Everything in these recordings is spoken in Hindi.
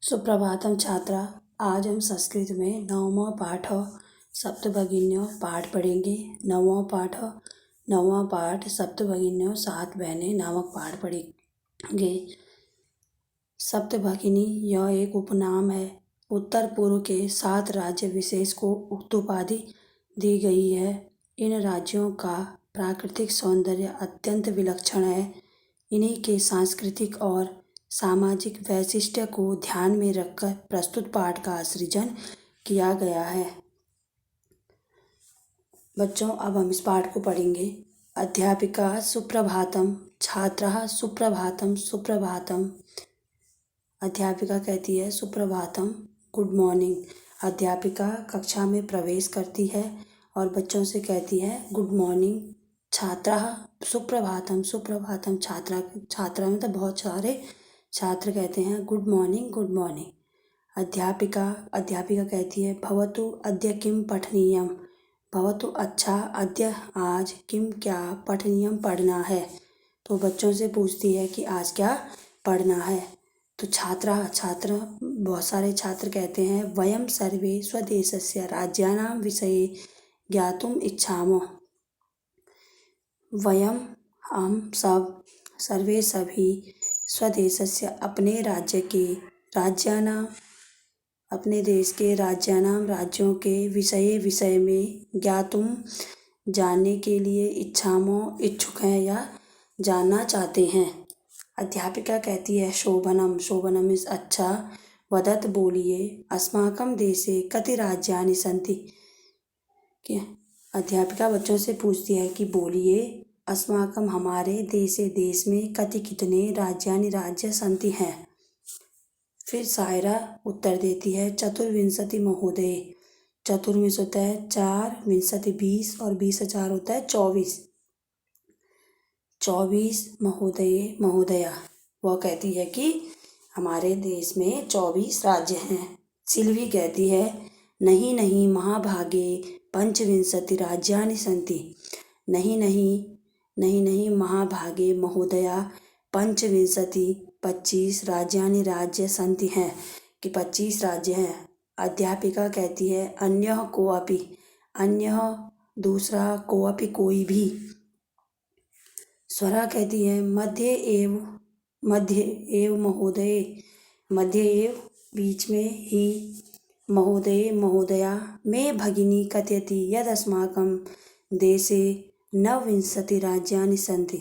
सुप्रभातम छात्रा। आज हम संस्कृत में नववां पाठ सप्तभगिनियों पाठ पढ़ेंगे। नववां पाठ सप्तभगिनियों सात बहनें नामक पाठ पढ़ेंगे। सप्तभगिनी यह एक उपनाम है। उत्तर पूर्व के 7 राज्य विशेष को उक्त उपाधि दी गई है। इन राज्यों का प्राकृतिक सौंदर्य अत्यंत विलक्षण है। इन्हीं के सांस्कृतिक और सामाजिक वैशिष्ट्य को ध्यान में रखकर प्रस्तुत पाठ का सृजन किया गया है। बच्चों, अब हम इस पाठ को पढ़ेंगे। अध्यापिका सुप्रभातम, छात्रः सुप्रभातम सुप्रभातम। अध्यापिका कहती है सुप्रभातम, गुड मॉर्निंग। अध्यापिका कक्षा में प्रवेश करती है और बच्चों से कहती है गुड मॉर्निंग। छात्रः सुप्रभातम सुप्रभातम। छात्रा में तो बहुत सारे छात्र कहते हैं गुड मॉर्निंग गुड मॉर्निंग। अध्यापिका कहती है भवतु अद्य किम पठनीयम। भवतु अच्छा, अद्य आज, किम क्या, पठनीयम पढ़ना है। तो बच्चों से पूछती है कि आज क्या पढ़ना है। तो छात्र बहुत सारे छात्र कहते हैं वयम सर्वे स्वदेशस्य राज्यानां विषये ज्ञातुम इच्छामः। वयम हम सब, सर्वे सभी, स्वदेशस्य अपने राज्य के, राज्यानां अपने देश के, राज्यानां राज्यों के, विषय में, ज्ञातुम जानने के लिए, इच्छामो इच्छुक हैं या जानना चाहते हैं। अध्यापिका कहती है शोभनम इस अच्छा, वदत बोलिए, अस्माकं देशे कति राज्यानि सन्ति। अध्यापिका बच्चों से पूछती है कि बोलिए, अस्माकं हमारे देश में कति कितने राज्यानि राज्य सन्ति हैं। फिर सायरा उत्तर देती है चतुर्विंशति महोदय। चतुर्विंश होता है 4, विंशति 20 और 20 से 4 होता है 24। 24 महोदया। वह कहती है कि हमारे देश में 24 राज्य हैं। सिल्वी कहती है नहीं महाभागे पंचविंशति राज्यानि सन्ति। नहीं महाभागे महोदया पंचविंशति 25 राज्यानि राज्य सन्ति हैं कि 25 राज्य हैं। अध्यापिका कहती है अन्यः कोऽपि, अन्यः दूसरा, कोऽपि कोई भी। स्वरा कहती है मध्य एव महोदय, मध्य एव बीच में ही, महोदय महोदया मे भगिनी कथयति यद अस्माकं देशे 29 राज्यानि सन्ति।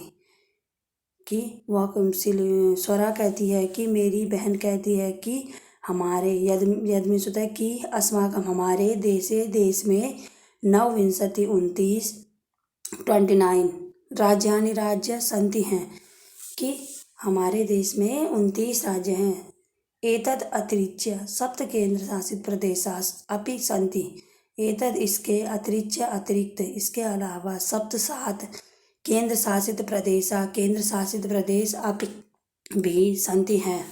कि वह स्वरा कहती है कि मेरी बहन कहती है कि हमारे यद में होता है कि अस्माकं हमारे देश में 29 राज्यानि राज्य सन्ति हैं कि हमारे देश में 29 राज्य हैं। एतद अतिरिच्य सप्त केंद्र शासित प्रदेशाः अपि सन्ति। एतद इसके अतिरिक्त इसके अलावा 7 केंद्र शासित प्रदेश अपि भी सन्ति हैं।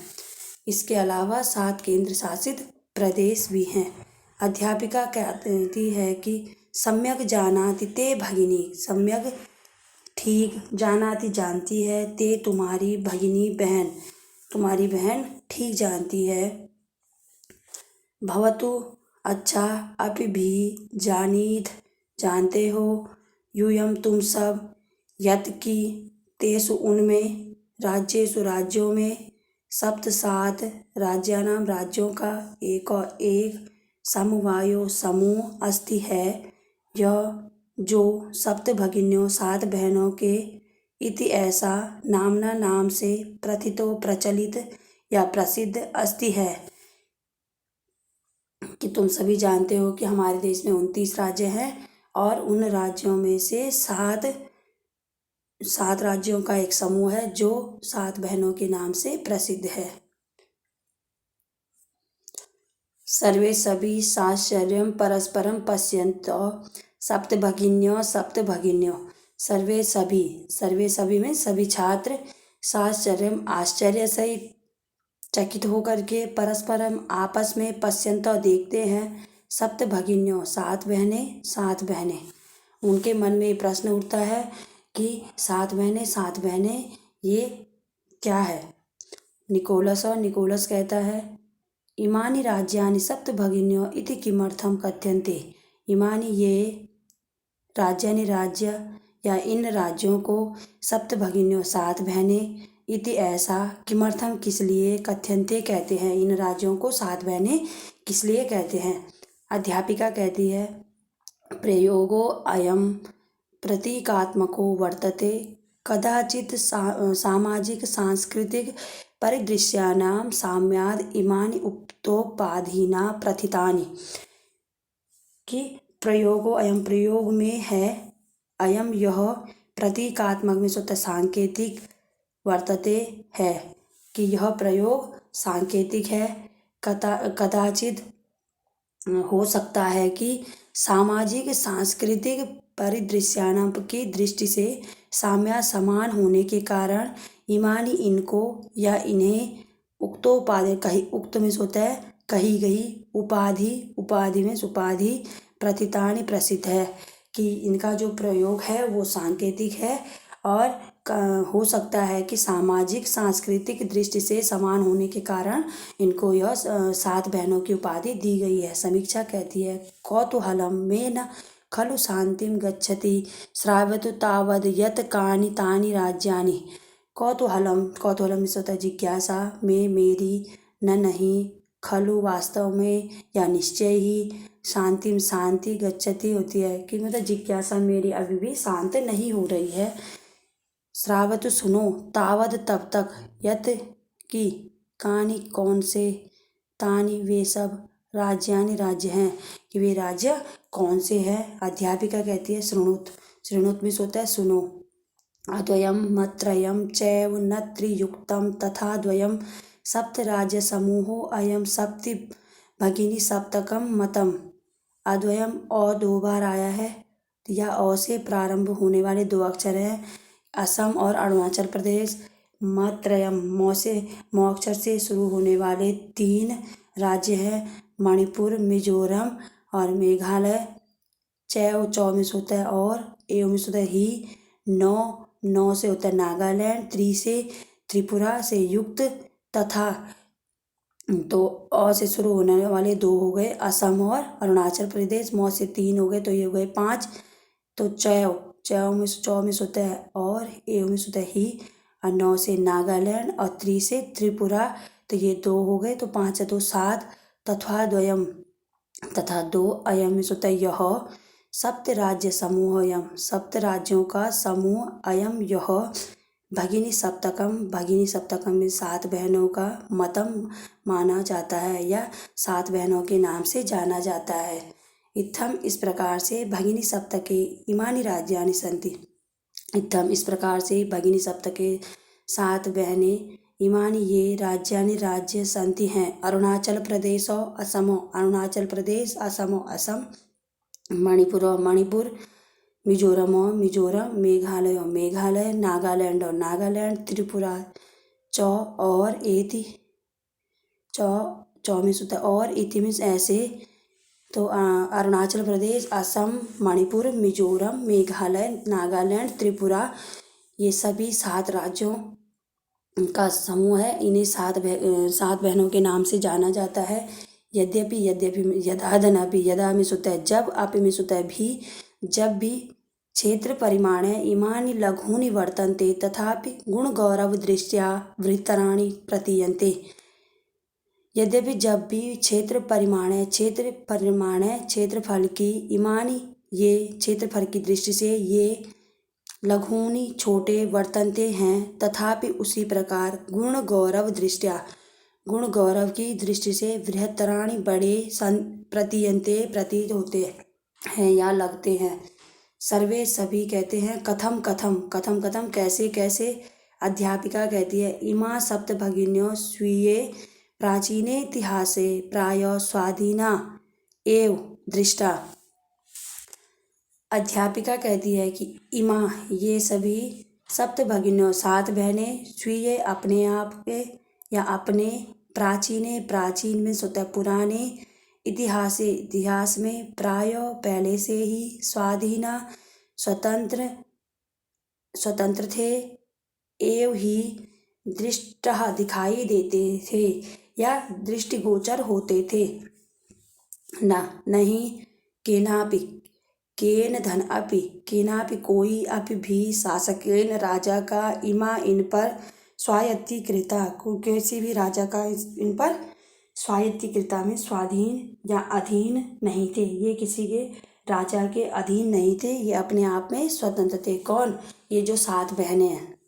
इसके अलावा 7 केंद्र शासित प्रदेश भी हैं। अध्यापिका कहती है कि सम्यक जानाति ते भगिनी, सम्यक ठीक, जानाति जानती है, ते तुम्हारी, भगिनी बहन, तुम्हारी बहन ठीक जानती है। भवतु अच्छा, अपि भी, जानीत जानते हो, यूयम तुम सब, यत् की, तेषु उनमें, राज्येषु राज्यों में, 7 राज्यानां राज्यों का एक समवायो समूह अस्ति है, यह जो सप्तभगिनियों 7 बहनों के, इति ऐसा, नामना नाम से, प्रथितो प्रचलित या प्रसिद्ध अस्ति है कि तुम सभी जानते हो कि हमारे देश में 29 राज्य हैं और उन राज्यों में से 7 राज्यों का एक समूह है जो 7 बहनों के नाम से प्रसिद्ध है। सर्वे सभी साश्चर्यं परस्परं पश्यन्तौ सप्तभगिन्यौ। सर्वे सभी में सभी छात्र, साश्चर्यं आश्चर्य से, चकित होकर के, परस्परम आपस में, पश्यन्तौ देखते हैं, सप्तभगिन्यौ 7 बहनें। उनके मन में प्रश्न उठता है कि 7 बहनें ये क्या है। निकोलस कहता है इमानि राज्यानि सप्तभगिन्यो इति किमर्थं कथ्यन्ते। इमानि ये राज्यानि राज्य या इन राज्यों को सप्तभगिन्यो 7 बहनें इति ऐसा किमर्थम किस लिए कथ्यन्ते कहते हैं। इन राज्यों को 7 बहनें किस लिए कहते हैं। अध्यापिका कहती है प्रयोगो अयम प्रतीकात्मको वर्तते कदाचित् सामाजिक सांस्कृतिक परिदृश्यानां साम्याद् इमानि उक्तोपाधीना प्रथितानि। कि प्रयोगो अयम प्रयोग में है, अयम यह प्रतीकात्मक में सोता सांकेतिक वर्तते है कि यह प्रयोग सांकेतिक है। कदाचित हो सकता है कि सामाजिक सांस्कृतिक परिदृश्यानां की दृष्टि से साम्य समान होने के कारण इमानी इनको या इन्हें उक्तोपाधि कही उक्त में होता है कही गई उपाधि उपाधि में उपाधि प्रथितानि प्रसिद्ध है कि इनका जो प्रयोग है वो सांकेतिक है और हो सकता है कि सामाजिक सांस्कृतिक दृष्टि से समान होने के कारण इनको यह 7 बहनों की उपाधि दी गई है। समीक्षा कहती है कौतूहलम में न खलु शांतिम गच्छति श्रावतु तावद यत कानि तानि राज्यानि। कौतूहलम में होता है जिज्ञासा, में मेरी, न नहीं, खलु वास्तव में या निश्चय ही, शांतिम शांति, गच्छति होती है कि मतलब जिज्ञासा मेरी अभी भी शांत नहीं हो रही है। श्रावतु सुनो, तावद तब तक, यत की, कानि कौन से, तानि वे सब, राज्यानि राज्य हैं कि वे राज्य कौन से हैं। अध्यापिका कहती है शृणुत में होता है सुनो। अद्वयम मत्रयम चैव न त्रियुक्तम तथा द्वयम सप्त राज्य समूहो अयम सप्ति भगिनी सप्तकम मतम। अद्वयम और 2 बार आया है या अ से प्रारंभ होने वाले 2 अक्षर हैं। असम और अरुणाचल प्रदेश। मत्रयम मौ अक्षर से शुरू होने वाले 3 राज्य हैं मणिपुर, मिजोरम और मेघालय। चौ में से होता है और, एव में से होता है ही, नौ से होता है नागालैंड, से त्रिपुरा से युक्त, तथा तो अ से शुरू होने वाले 2 हो गए असम और अरुणाचल प्रदेश। मौ से 3 हो गए तो ये हो गए 5। तो चौ में से होता है और, एव में से होता है ही, और 9 से नागालैंड और से त्रिपुरा तो ये 2 हो गए तो 5 है तो 7। तथा 2 अयम में से होता है यह, सप्त राज्य समूह अयम, 7 राज्यों का समूह अयम यह, भगिनी सप्तकम में 7 बहनों का मतम माना जाता है या 7 बहनों के नाम से जाना जाता है। इत्थम इस प्रकार से भगिनी सप्तके इमानि राज्यानि सन्ति। इत्थम इस प्रकार से भगिनी सप्तके 7 बहनें इमानि ये राज्यानि राज्य सन्ति हैं। अरुणाचल प्रदेश असमो अरुणाचल प्रदेश, असमो असम, मणिपुर, मिजोरम मिजोरम, मेघालय मेघालय, नागालैंड और नागालैंड, त्रिपुरा और एति चौ में सुता और इति में ऐसे। तो अरुणाचल प्रदेश, असम, मणिपुर, मिजोरम, मेघालय, नागालैंड, त्रिपुरा ये सभी 7 राज्यों का समूह है। इन्हें 7 बहनों के नाम से जाना जाता है। यद्यपि यदा में सुता है जब, आपे में सुता है भी, जब भी क्षेत्र परिमाणे इमानि लघूनि वर्तन्ते तथापि गुणगौरव दृष्ट्या वृत्तराणि प्रतीयन्ते। यद्यपि जब भी क्षेत्रफल की इमानी ये क्षेत्रफल की दृष्टि से ये लघूनि छोटे वर्तन्ते हैं तथापि उसी प्रकार गुण गौरव की दृष्टि से बृहत्तराणि बड़े प्रतीयन्ते प्रतीत होते हैं या लगते हैं। सर्वे सभी कहते हैं कथम कैसे। अध्यापिका कहती है इमा सप्तभगिन्यो स्वीये प्राचीने इतिहासे प्राय स्वाधीना एव दृष्टा। अध्यापिका कहती है कि इमा ये सभी सप्तभगिन्यो 7 बहनें स्वीय अपने आप के या अपने प्राचीन में स्वतः पुराने इतिहास में प्राय पहले से ही स्वाधीना स्वतंत्र थे एव ही दृष्टा दिखाई देते थे या दृष्टिगोचर होते थे। नहीं केनापि केन धन अपि केनापि कोई अपि भी शासकेन राजा का इमा इन पर स्वायत्तीकृता, किसी भी राजा का इन पर स्वायत्तीकृता में स्वाधीन या अधीन नहीं थे। ये किसी के राजा के अधीन नहीं थे, ये अपने आप में स्वतंत्र थे। कौन? ये जो 7 बहनें हैं।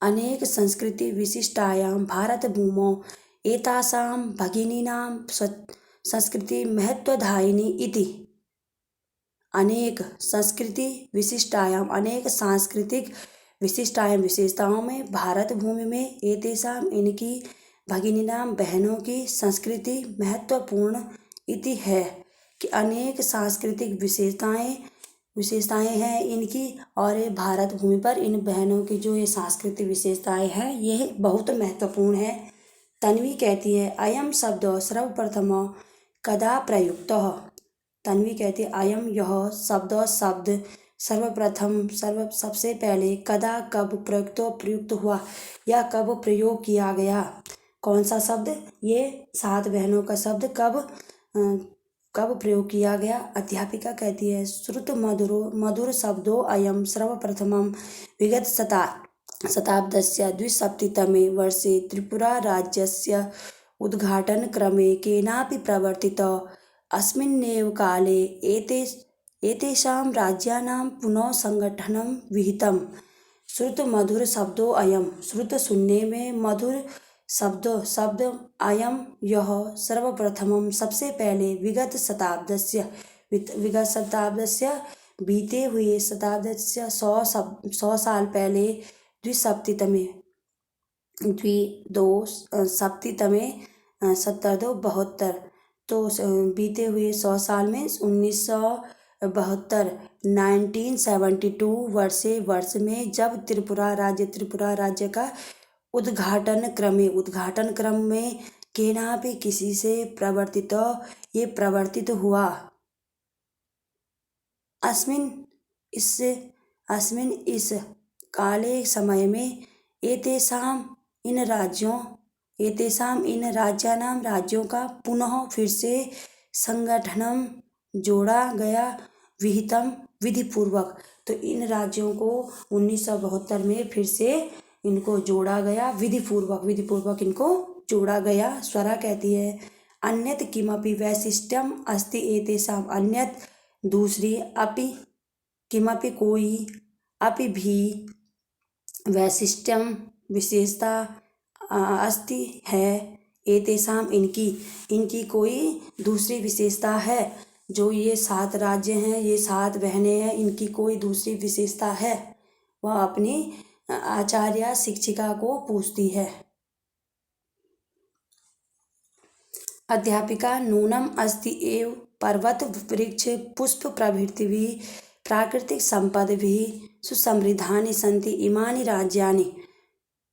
अनेक संस्कृति विशिष्टायां भारत भूमौ एतासां भगिनीनां संस्कृति महत्वदायिनी इति। अनेक संस्कृति विशिष्टायां, अनेक सांस्कृतिक विशिष्टायां, विशेषताओं में भारत भूमि में एतेषां इनकी भगिनीनां बहनों की संस्कृति महत्वपूर्ण इति है कि अनेक सांस्कृतिक विशेषताएं हैं इनकी, और ये भारत भूमि पर इन बहनों की जो ये सांस्कृतिक विशेषताएं हैं ये बहुत महत्वपूर्ण है। तन्वी कहती है अयम शब्द सर्वप्रथम कदा प्रयुक्तः। तन्वी कहती है अयम यह शब्द सर्वप्रथम सबसे पहले कदा कब प्रयुक्त हुआ या कब प्रयोग किया गया। कौन सा शब्द? ये 7 बहनों का शब्द कब प्रयोग किया गया। अध्यापिका कहती है श्रुत मधुर शब्दो अयम सर्वप्रथमं विगत शताब्दस्य द्विसप्ततितमे वर्षे त्रिपुरा राज्यस्य उद्घाटनक्रमे केनापि प्रवर्तितः अस्मिन्नेव काले एतेषां राज्यानां पुनः संगठनं विहितम्। श्रुत मधुर शब्दो अयम, श्रुत सुनने में, मधुर शब्द अयम यह सर्वप्रथमम सबसे पहले विगत शताब्दस्य बीते हुए शताब्दस्य 100 साल पहले द्विसप्ततितमे 72 तो बीते हुए 100 साल में 1972 1972 वर्ष में जब त्रिपुरा राज्य का उद्घाटन क्रम में केनापि किसी से प्रवर्तित हुआ। अस्मिन इस काले समय में एतेषां इन राज्यों का पुनः फिर से संगठनम जोड़ा गया विहितम विधिपूर्वक। तो इन राज्यों को 1972 में फिर से इनको जोड़ा गया विधिपूर्वक इनको जोड़ा गया। स्वरा कहती है अन्यत किमपि वैशिष्ट्यम अस्ति एतेषां, अन्यत दूसरी, अपि किमपि कोई, अपि भी, वैशिष्ट्यम विशेषता, अस्ति है, एतेषां इनकी कोई दूसरी विशेषता है। जो ये 7 राज्य हैं, ये 7 बहनें हैं, इनकी कोई दूसरी विशेषता है। वह अपनी आचार्य शिक्षिका को पूछती है। अध्यापिका नूनम अस्ति एव पर्वत वृक्ष पुष्प प्रभृति प्राकृतिक संपद्भिः सुसमृद्धानि सन्ति इमानि राज्यानि।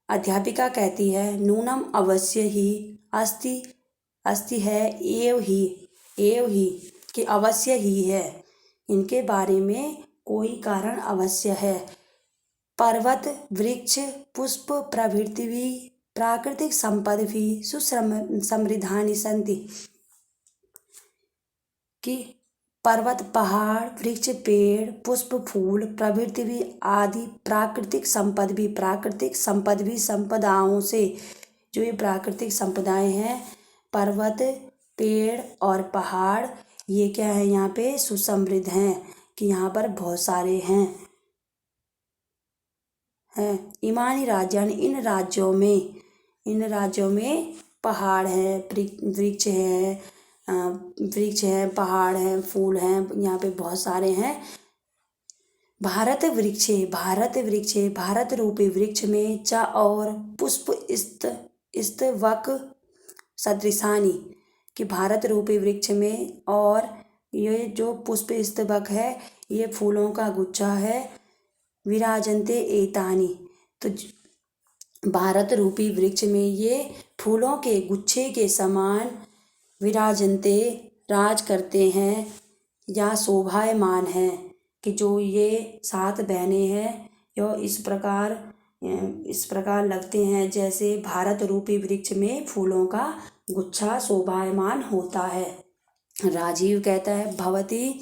अध्यापिका कहती है नूनम अवश्य ही, अस्ति है, एव ही कि अवश्य ही है, इनके बारे में कोई कारण अवश्य है। पर्वत वृक्ष पुष्प प्रभृति प्राकृतिक संपद्भिः सुसमृद्धानि सन्ति कि पर्वत, पहाड़, वृक्ष, पेड़, पुष्प, फूल प्रभृति आदि प्राकृतिक संपद भी संपदाओं से, जो ये प्राकृतिक संपदाएं हैं, पर्वत, पेड़ और पहाड़, ये क्या है यहाँ पे सुसमृद्ध हैं कि यहाँ पर बहुत सारे हैं। इमानी राज्यानि, इन राज्यों में पहाड़ है, वृक्ष है, पहाड़ हैं, फूल हैं, यहाँ पे बहुत सारे हैं। भारत रूपी वृक्ष में च और पुष्प स्तवक सदृशानि कि भारत रूपी वृक्ष में और ये जो पुष्प स्तवक है, ये फूलों का गुच्छा है। विराजन्ते एतानि, तो भारत रूपी वृक्ष में ये फूलों के गुच्छे के समान विराजन्ते, राज करते हैं या शोभायमान हैं कि जो ये 7 बहनें हैं, यह इस प्रकार इस प्रकार लगते हैं जैसे भारत रूपी वृक्ष में फूलों का गुच्छा शोभायमान होता है। राजीव कहता है भवती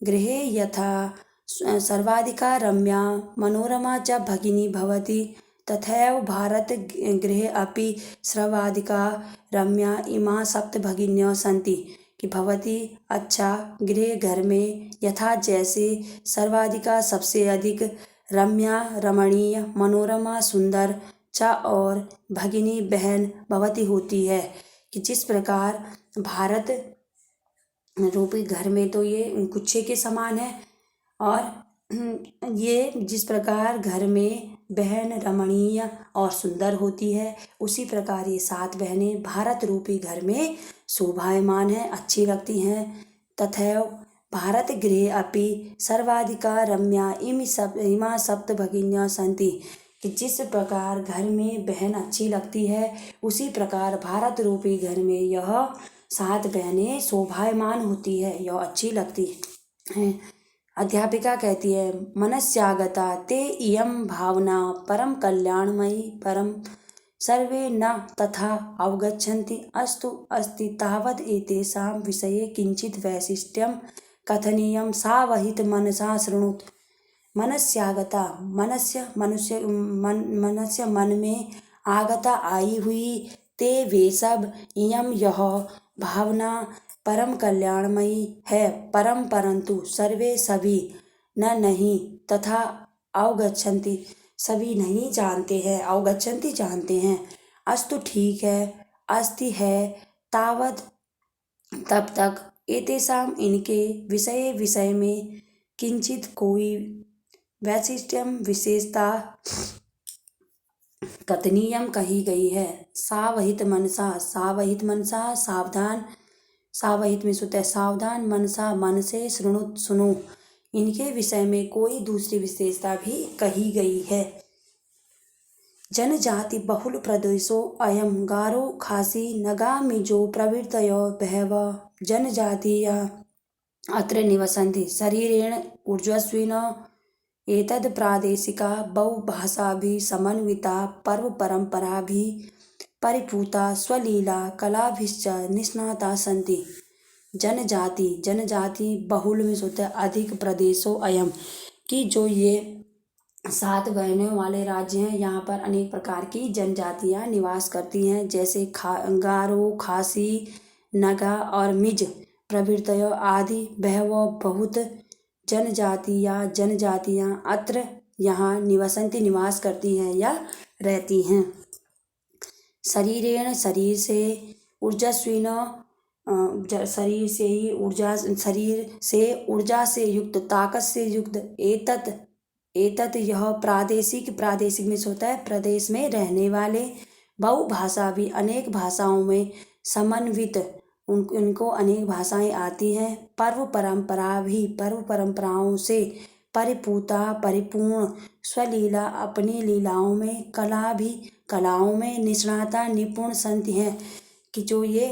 गृहे यथा सर्वाधिका रम्या मनोरमा च भगिनी भवति तथैव भारत गृहे अपि सर्वाधिका रम्या इमा सप्त भगिन्यः सन्ति। कि भवती अच्छा गृह घर में यथा जैसे सर्वाधिका सबसे अधिक रम्या रमणीय मनोरमा सुंदर च और भगिनी बहन भवती होती है। कि जिस प्रकार भारत रूपी घर में तो ये गुच्छे के समान है और ये जिस प्रकार घर में बहन रमणीय और सुंदर होती है उसी प्रकार ये 7 बहनें भारत रूपी घर में शोभायमान है, अच्छी लगती हैं। तथैव भारत गृहे अपि सर्वाधिका रम्या इमा सप्त भगिन्यः सन्ति। कि जिस प्रकार घर में बहन अच्छी लगती है उसी प्रकार भारत रूपी घर में यह 7 बहनें शोभायमान होती है, यह अच्छी लगती हैं। अध्यापिका कहती है मनस्यागता ते इयं भावना परम कल्याणमयी परम सर्वे न तथा अवगच्छन्ति अस्तु अस्ति तावद् एतेषां विषये किंचित वैशिष्ट्यं कथनीयं सावहित मनसा शृणुत। मनस्यागता मनुष्य मन में आगता आई हुई ते वे सब इयं यह भावना परम कल्याणमयी है परम परंतु सर्वे सभी न नहीं तथा अवगच्छन्ति सभी नहीं जानते हैं अवगच्छन्ति जानते हैं। अस्तु ठीक है अस्ति है तावत तब तक एतेषाम इनके विषय में किंचित कोई वैशिष्ट्यम विशेषता कथनीयम कही गई है। सावहित मनसा सावधान सावहित में सुते सावधान मनसा मन से सुनो इनके विषय में कोई दूसरी विशेषता भी कही गई है। जनजाति बहुल प्रदेशो अयम गारो खासी नगा मिजो प्रवृत्तयो बहवः जनजातीया अत्र निवसन्ति शरीरेण ऊर्जस्विन एतद् प्रादेशिका बहुभाषाभिः समन्विता पर्वपरम्पराभिः परिपूता स्वलीला कलाभिश्च निष्णाता सन्ति। जनजाति बहुल में होता है अधिक प्रदेशों अयम कि जो ये 7 बहनों वाले राज्य हैं यहाँ पर अनेक प्रकार की जनजातियाँ निवास करती हैं जैसे गारो खासी नगा और मिज प्रभृतय आदि बहवो बहुत जनजातियाँ अत्र यहाँ निवास करती हैं या रहती हैं। शरीरेण शरीर से ऊर्जस्विन शरीर से ऊर्जा से युक्त ताकत से युक्त एतत यह प्रादेशिक में होता है प्रदेश में रहने वाले बहुभाषा भी अनेक भाषाओं में समन्वित उनको अनेक भाषाएं आती हैं पर्व परंपराओं से परिपूर्ण स्वलीला अपनी लीलाओं में कलाओं में निष्णाता निपुण संत हैं। कि जो ये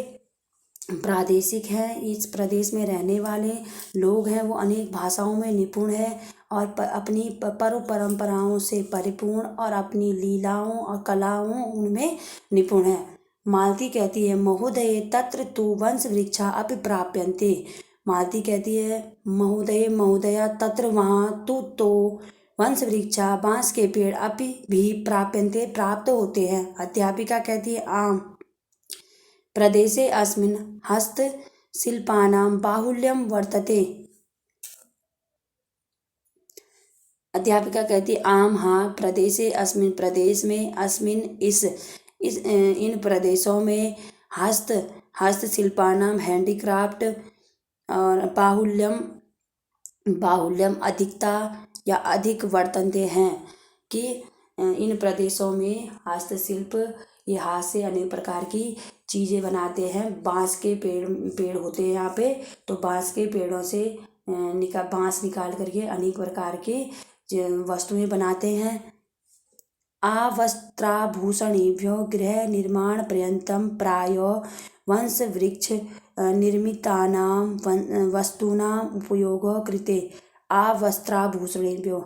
प्रादेशिक है इस प्रदेश में रहने वाले लोग हैं वो अनेक भाषाओं में निपुण है और अपनी पर्व परंपराओं से परिपूर्ण और अपनी लीलाओं और कलाओं उनमें निपुण है। मालती कहती है महोदय तत्र तु वंश वृक्षा अपि प्राप्यन्ते। मालती कहती है महोदया तत्र वहाँ तो वंश वृक्षा बांस के पेड़ अपि भी प्राप्यन्ते प्राप्त होते हैं। अध्यापिका कहती है आम प्रदेशे अस्मिन् हस्तशिल्पानां बाहुल्यं वर्तते। अध्यापिका कहती आम हाँ प्रदेशे अस्मिन् प्रदेश में अस्मिन् इन प्रदेशों में हस्तशिल्पानां हैंडीक्राफ्ट और बाहुल्यम अधिकता या अधिक वर्तनते हैं। कि इन प्रदेशों में हस्तशिल्प ये हाथ से अनेक प्रकार की चीज़ें बनाते हैं। बांस के पेड़ होते हैं यहाँ पे तो बांस के पेड़ों से बांस निकाल करके अनेक प्रकार के वस्तुएं बनाते हैं। आवस्त्राभूषणेभ्यो गृह निर्माण पर्यन्तं प्रायः वंश वृक्ष निर्मितानां वस्तूनां उपयोगः क्रियते। आवस्त्राभूषणेभ्यो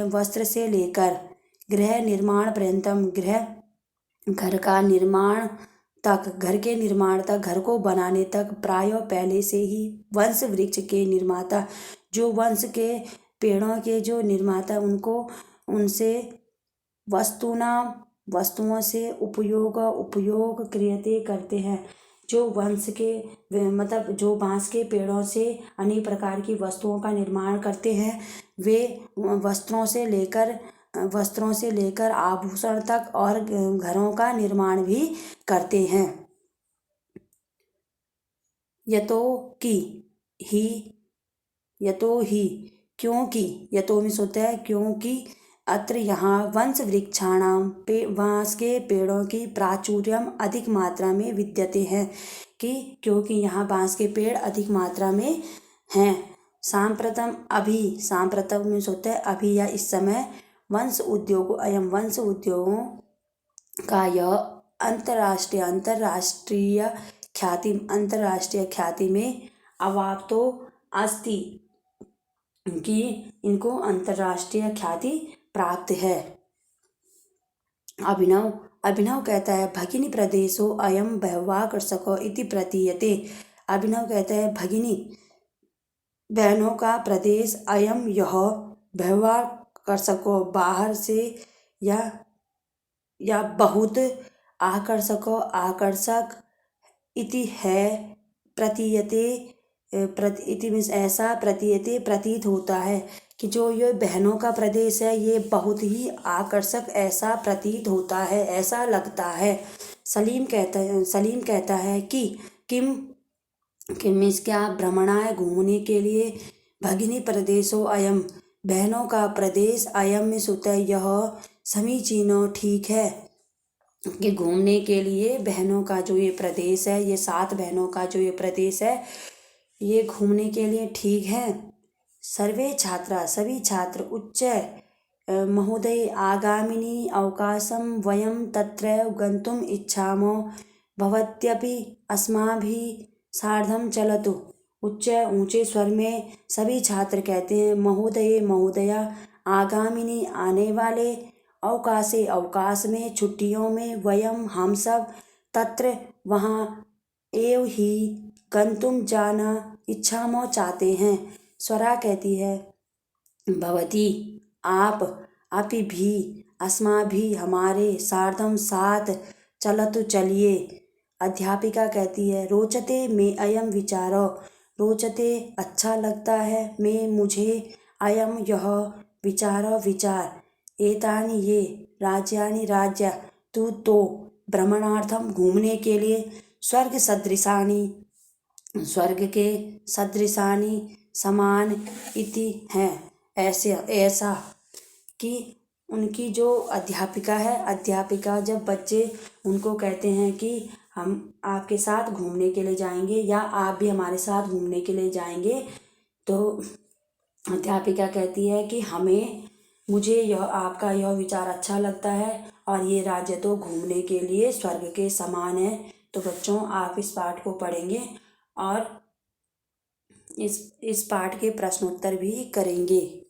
वस्त्र से लेकर गृह निर्माण पर्यंतम, घर का निर्माण तक, घर के निर्माण तक, घर को बनाने तक प्राय पहले से ही वंश वृक्ष के निर्माता, जो वंश के पेड़ों के जो निर्माता, उनसे वस्तुओं से उपयोग क्रियते करते हैं। जो वंश के मतलब जो बांस के पेड़ों से अनेक प्रकार की वस्तुओं का निर्माण करते हैं, वे वस्त्रों से लेकर आभूषण तक और घरों का निर्माण भी करते हैं। क्योंकि यतो में होता है क्योंकि अत्र यहाँ वंश वृक्षाणाम बांस के पेड़ों की प्राचुर्यम अधिक मात्रा में विद्यते हैं, कि क्योंकि यहाँ बांस के पेड़ अधिक मात्रा में हैं। सांप्रतम में होता है अभी या इस समय, वंश उद्योगों का यह अंतर्राष्ट्रीय ख्याति में अवाप्तो अस्ति, कि इनको अंतर्राष्ट्रीय ख्याति प्राप्त है। अभिनव कहता है भगिनी प्रदेशो अयम बहवा कृषको इति प्रतीयते। अभिनव कहता है भगिनी बहनों का प्रदेश अयम यह बहवा कृषको बाहर से या बहुत आकर्षक इति है प्रतीयते इति में ऐसा प्रतीत होता है, कि जो ये बहनों का प्रदेश है ये बहुत ही आकर्षक ऐसा प्रतीत होता है, ऐसा लगता है। सलीम कहता है कि किम क्या भ्रमणाय घूमने के लिए, भगिनी प्रदेशो अयम बहनों का प्रदेश, अयम में सुतः यह समीचीनो ठीक है, कि घूमने के लिए बहनों का जो ये प्रदेश है, ये 7 बहनों का जो ये प्रदेश है, ये घूमने के लिए ठीक है। सर्वे छात्रा सभी छात्र उच्च महोदय आगामिनी अवकाशम वयम तत्रैव गंतुम इच्छामो भवत्यपि अस्माभिः सार्धम चलतु। ऊंचे स्वर में सभी छात्र कहते हैं महोदय महोदया, आगामिनी आने वाले, अवकाश में छुट्टियों में, वयम हम सब, तत्र वहाँ, एव ही गंतुम जाना, इच्छामो चाहते हैं। स्वरा कहती है भवती आप, अपि भी, अस्मा भी हमारे, सार्धम साथ, चलतु चलिए। अध्यापिका कहती है रोचते में अयम विचारो, रोचते अच्छा लगता है, में मुझे, अयम यह, विचारो विचार, एतानि ये, राज्यानि राज्य, तू तो, भ्रमणार्थम घूमने के लिए, स्वर्ग के सदृशानि समान, इति हैं ऐसा, कि उनकी जो अध्यापिका जब बच्चे उनको कहते हैं कि हम आपके साथ घूमने के लिए जाएंगे या आप भी हमारे साथ घूमने के लिए जाएंगे, तो अध्यापिका कहती है कि मुझे आपका यह विचार अच्छा लगता है, और ये राज्य तो घूमने के लिए स्वर्ग के समान है। तो बच्चों आप इस पाठ को पढ़ेंगे और इस पाठ के प्रश्नोत्तर भी करेंगे।